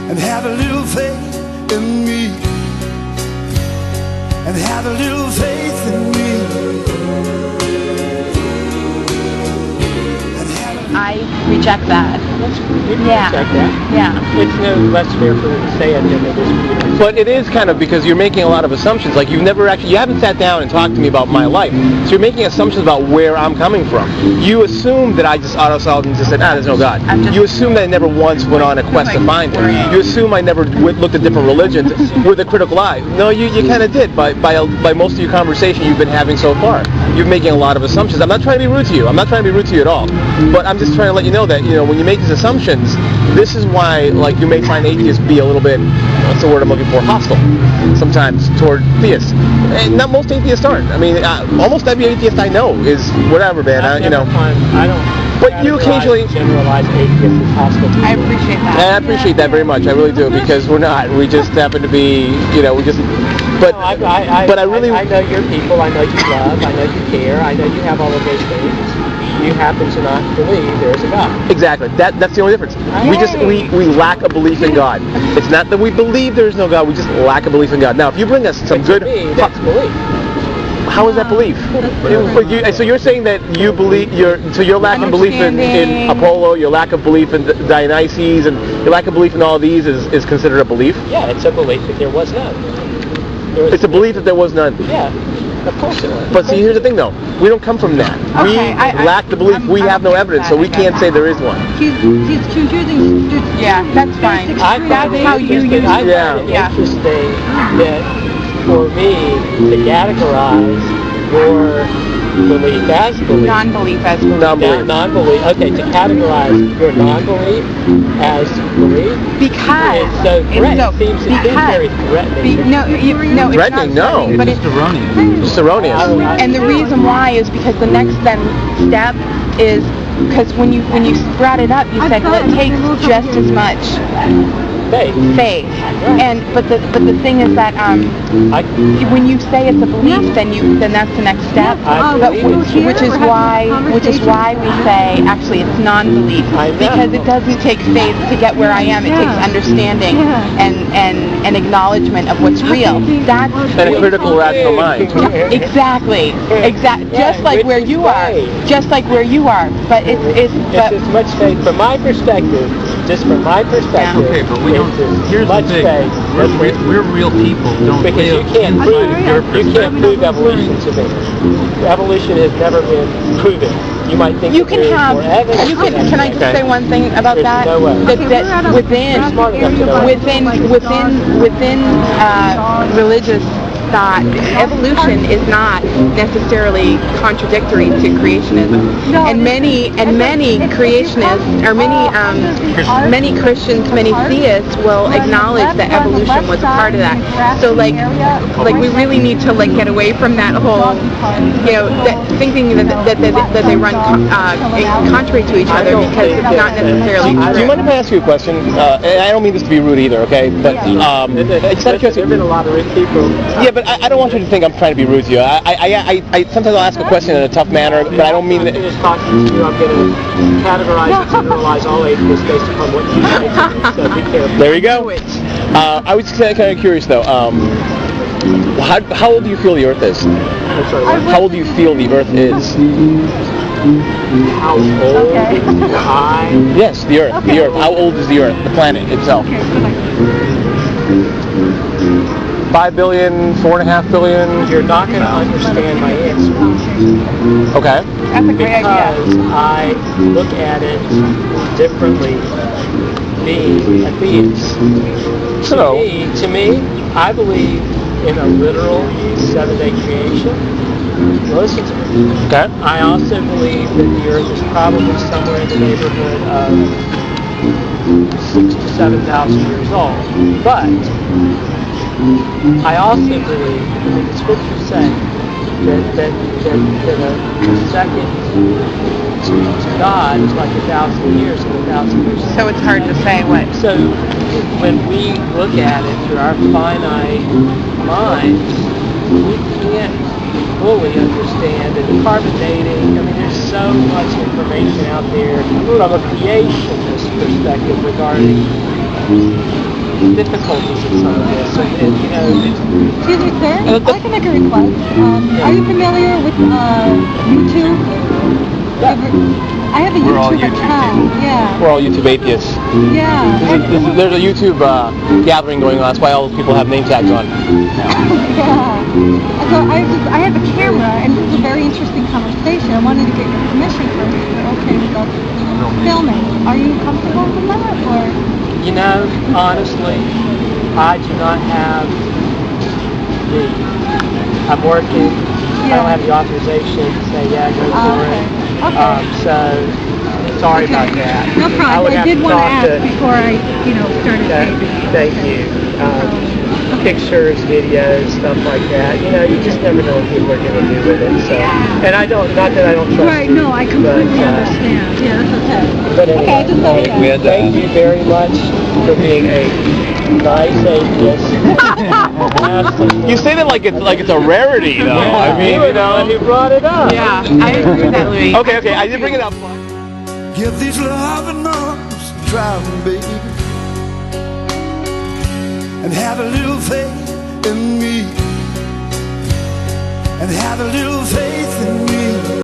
and have a little faith in me, and have a little faith in me. I reject that. You can Yeah. reject that. Yeah. It's no less fair for them to say it than it is for you to say. But it is kind of because you're making a lot of assumptions. Like you haven't sat down and talked to me about my life. So you're making assumptions about where I'm coming from. You assume that I just auto-solved and just said, there's no God. You assume that I never once went on a quest to find Him. You assume I never looked at different religions with a critical eye. No, you kind of did. By most of your conversation you've been having so far. You're making a lot of assumptions. I'm not trying to be rude to you. I'm not trying to be rude to you at all. But I'm just trying to let you know that, when you make these assumptions, this is why, you may find atheists be a little bit, what's the word I'm looking for, hostile sometimes toward theists. And not most atheists aren't. I mean, almost every atheist I know is whatever, man. I don't. But you occasionally generalize atheists as hostile people. I appreciate that. I appreciate that very much. I really do, because we're not. We just happen to be, we just. But No, I know your people. I know you love. I know you care. I know you have all of those things. You happen to not believe there is a God. Exactly. That's the only difference. We lack a belief in God. It's not that we believe there is no God. We just lack a belief in God. Now, if you bring us some good, That's belief. how is that belief? So you're saying that you believe you're lacking belief in Apollo, your lack of belief in Dionysus, and your lack of belief in all these is considered a belief? Yeah, it's a belief that there was none. It's a belief that there was none. Yeah. Of course it was. But see, here's the thing, though. We don't come from that. We lack the belief. We have no evidence, so we can't say there is one. He's confusing. Yeah, that's fine. That's how you use it. I find it interesting that for me to categorize your belief as belief. Non-belief as belief. Non-belief. Okay, to categorize your non-belief as belief. Because it's so threatening. It seems very threatening. It's Threatening? not No. threatening, but It's erroneous. Just erroneous. and the reason why is because the next step is because when you brought it up, you said, well, it takes just as much faith. And but the thing is that when you say it's a belief, then that's the next step. But which is why we say actually it's non-belief, because it doesn't take faith to get where I am. It takes understanding and acknowledgement of what's real. That's And a critical, rational mind. Exactly. Just like where you are. Just like where you are. But it's as much faith from my perspective. Just from my perspective. Okay, but we don't. Here's the thing. We're real people. Don't because live you can't inside prove evolution to me. Evolution has never been proven. You might think you can have. evidence. Can I just say one thing about There's that? no way. That within religious thought, evolution is not necessarily contradictory to creationism. And many creationists, or many Christians, many theists will acknowledge that evolution was a part of that. So like we really need to get away from that whole, that thinking that they run contrary to each other, because it's not necessarily true. Do you mind if I ask you a question? And I don't mean this to be rude either, okay? But it's not There have been a lot of rich people. Yeah, but I don't want you to think I'm trying to be rude to you. I sometimes I'll ask a question in a tough manner, but I don't mean that. I'm just talking to you. I'm going to categorize and generalize all atheists based upon what you say to me. So be careful. There you go. I was kind of curious though. How old do you feel the Earth is? I'm sorry, How old do you feel the Earth is? how old I? Yes, the Earth. The Earth. How old is the Earth? The planet itself. 5 billion, 4.5 billion. You're not going to understand my answer. Okay. That's a great idea. Because I look at it differently being a theist. So, To me, I believe in a literal 7-day creation. Listen to me. okay. I also believe that the Earth is probably somewhere in the neighborhood of 6,000 to 7,000 years old. But I also believe that the scriptures say that a second to God is like 1,000 years, and 1,000 years. So it's hard to say what. So when we look at it through our finite minds, we can't fully understand. And carbon dating, I mean, there's so much information out there from a creationist perspective regarding difficulties of some of this. And, you know, Excuse me, sir. I'd like to make a request. Are you familiar with YouTube? I have a We're all YouTube YouTube account. Yeah. We're all YouTube atheists. Yeah. There's a YouTube gathering going on. That's why all those people have name tags on. Yeah. So I have a camera, and this is a very interesting conversation. I wanted to get your permission first. Is it okay with us filming? Are you comfortable with that, or? you know, honestly, I do not have I'm working. I don't have the authorization to say, yeah, go for it. Okay. So, sorry about that. No problem. I did want to ask to before I, started taping. Thank you. Pictures, videos, stuff like that. You know, you just never know what people are going to do with it. So, and I don't, not that I don't trust Right, no, I completely understand. Yeah, that's okay. But anyway, thank you very much for being a nice atheist. You say that like it's a rarity, though. I mean, you know, and you brought it up. Yeah, I agree with that, Louis. Okay, I did bring it up. Give these loving arms a try, baby, and have a little faith in me, and have a little faith in me.